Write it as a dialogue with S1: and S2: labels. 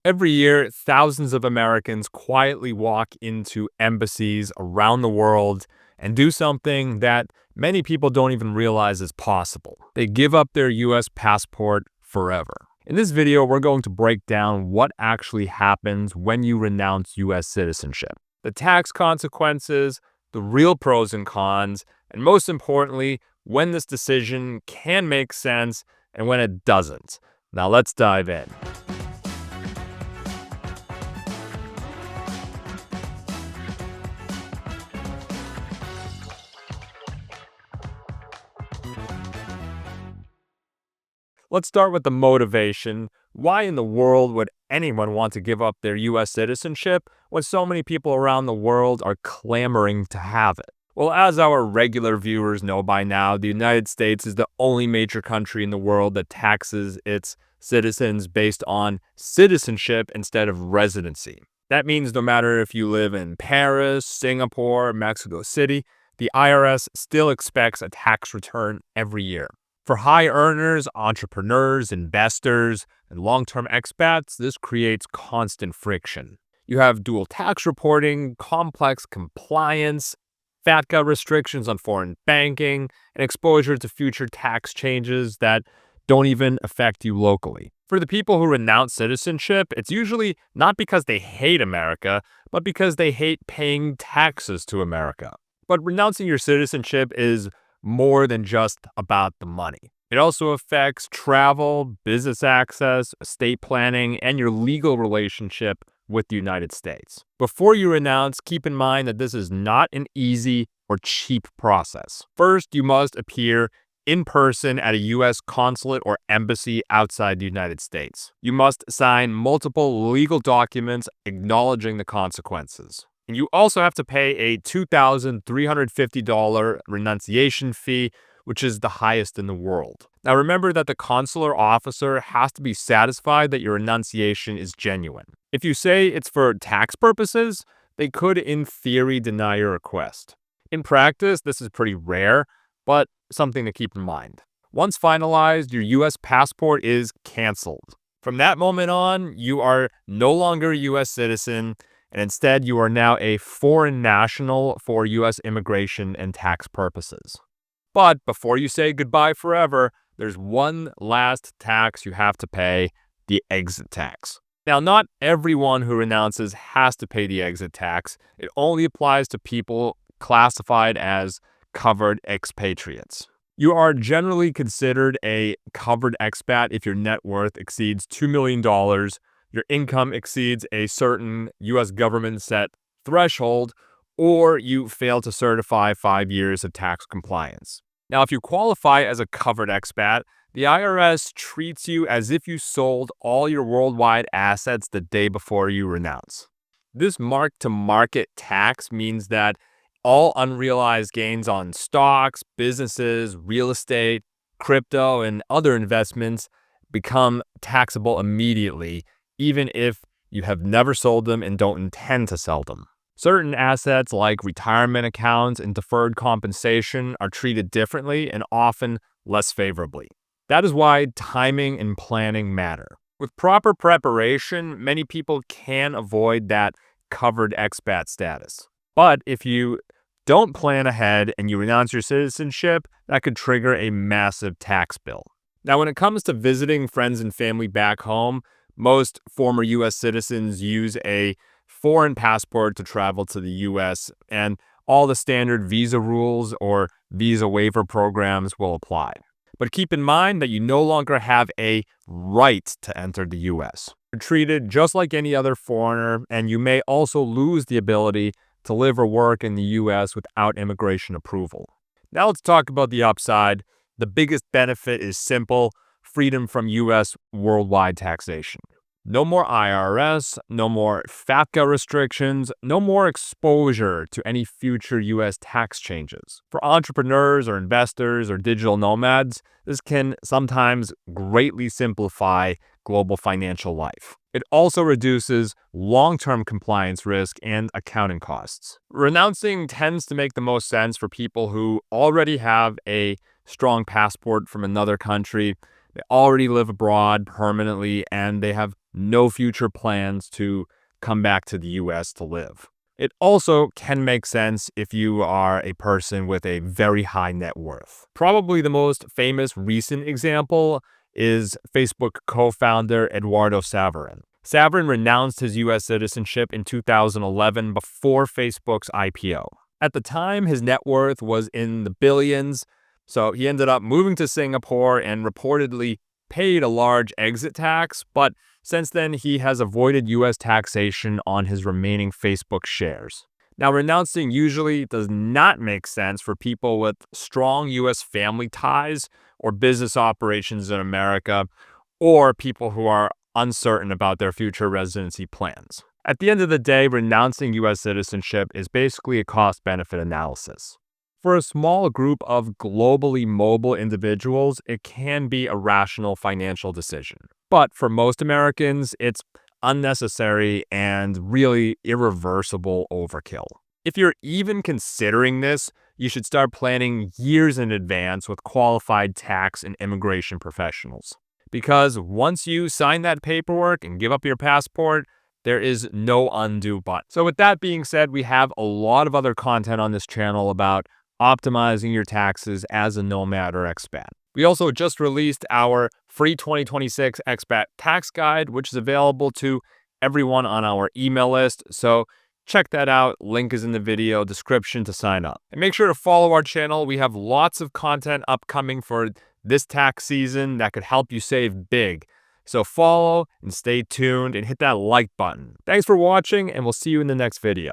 S1: Every year, thousands of Americans quietly walk into embassies around the world and do something that many people don't even realize is possible. They give up their US passport forever. In this video, we're going to break down what actually happens when you renounce US citizenship, the tax consequences, the real pros and cons, and most importantly, when this decision can make sense and when it doesn't. Now let's dive in. Let's start with the motivation. Why in the world would anyone want to give up their US citizenship when so many people around the world are clamoring to have it? Well, as our regular viewers know by now, the United States is the only major country in the world that taxes its citizens based on citizenship instead of residency. That means no matter if you live in Paris, Singapore, Mexico City, the IRS still expects a tax return every year. For high earners, entrepreneurs, investors, and long-term expats, this creates constant friction. You have dual tax reporting, complex compliance, FATCA restrictions on foreign banking, and exposure to future tax changes that don't even affect you locally. For the people who renounce citizenship, it's usually not because they hate America, but because they hate paying taxes to America. But renouncing your citizenship is more than just about the money. It also affects travel, business access, estate planning, and your legal relationship with the United States. Before you renounce, keep in mind that this is not an easy or cheap process. First, you must appear in person at a U.S. consulate or embassy outside the United States. You must sign multiple legal documents acknowledging the consequences. And you also have to pay a $2,350 renunciation fee, which is the highest in the world. Now remember that the consular officer has to be satisfied that your renunciation is genuine. If you say it's for tax purposes, they could in theory deny your request. In practice, this is pretty rare, but something to keep in mind. Once finalized, your US passport is canceled. From that moment on, you are no longer a US citizen, and instead you are now a foreign national for US immigration and tax purposes. But before you say goodbye forever, there's one last tax you have to pay, the exit tax. Now, not everyone who renounces has to pay the exit tax. It only applies to people classified as covered expatriates. You are generally considered a covered expat if your net worth exceeds $2 million, your income exceeds a certain U.S. government set threshold, or you fail to certify 5 years of tax compliance. Now, if you qualify as a covered expat, the IRS treats you as if you sold all your worldwide assets the day before you renounce. This mark-to-market tax means that all unrealized gains on stocks, businesses, real estate, crypto, and other investments become taxable immediately, even if you have never sold them and don't intend to sell them. Certain assets like retirement accounts and deferred compensation are treated differently and often less favorably. That is why timing and planning matter. With proper preparation, many people can avoid that covered expat status. But if you don't plan ahead and you renounce your citizenship, that could trigger a massive tax bill. Now, when it comes to visiting friends and family back home, most former U.S. citizens use a foreign passport to travel to the U.S., and all the standard visa rules or visa waiver programs will apply. But keep in mind that you no longer have a right to enter the U.S. You're treated just like any other foreigner, and you may also lose the ability to live or work in the U.S. without immigration approval. Now let's talk about the upside. The biggest benefit is simple: freedom from U.S. worldwide taxation. No more IRS, no more FATCA restrictions, no more exposure to any future U.S. tax changes. For entrepreneurs or investors or digital nomads, this can sometimes greatly simplify global financial life. It also reduces long-term compliance risk and accounting costs. Renouncing tends to make the most sense for people who already have a strong passport from another country. They already live abroad permanently, and they have no future plans to come back to the US to live. It also can make sense if you are a person with a very high net worth. Probably the most famous recent example is Facebook co-founder Eduardo Saverin. Saverin renounced his US citizenship in 2011 before Facebook's IPO. At the time, his net worth was in the billions, so he ended up moving to Singapore and reportedly paid a large exit tax, but since then he has avoided US taxation on his remaining Facebook shares. Now, renouncing usually does not make sense for people with strong US family ties or business operations in America, or people who are uncertain about their future residency plans. At the end of the day, renouncing US citizenship is basically a cost-benefit analysis. For a small group of globally mobile individuals, it can be a rational financial decision. But for most Americans, it's unnecessary and really irreversible overkill. If you're even considering this, you should start planning years in advance with qualified tax and immigration professionals. Because once you sign that paperwork and give up your passport, there is no undo button. So with that being said, we have a lot of other content on this channel about optimizing your taxes as a nomad or expat. We also just released our free 2026 expat tax guide, which is available to everyone on our email list. So check that out. Link is in the video description to sign up. And make sure to follow our channel. We have lots of content upcoming for this tax season that could help you save big. So follow and stay tuned and hit that like button. Thanks for watching, and we'll see you in the next video.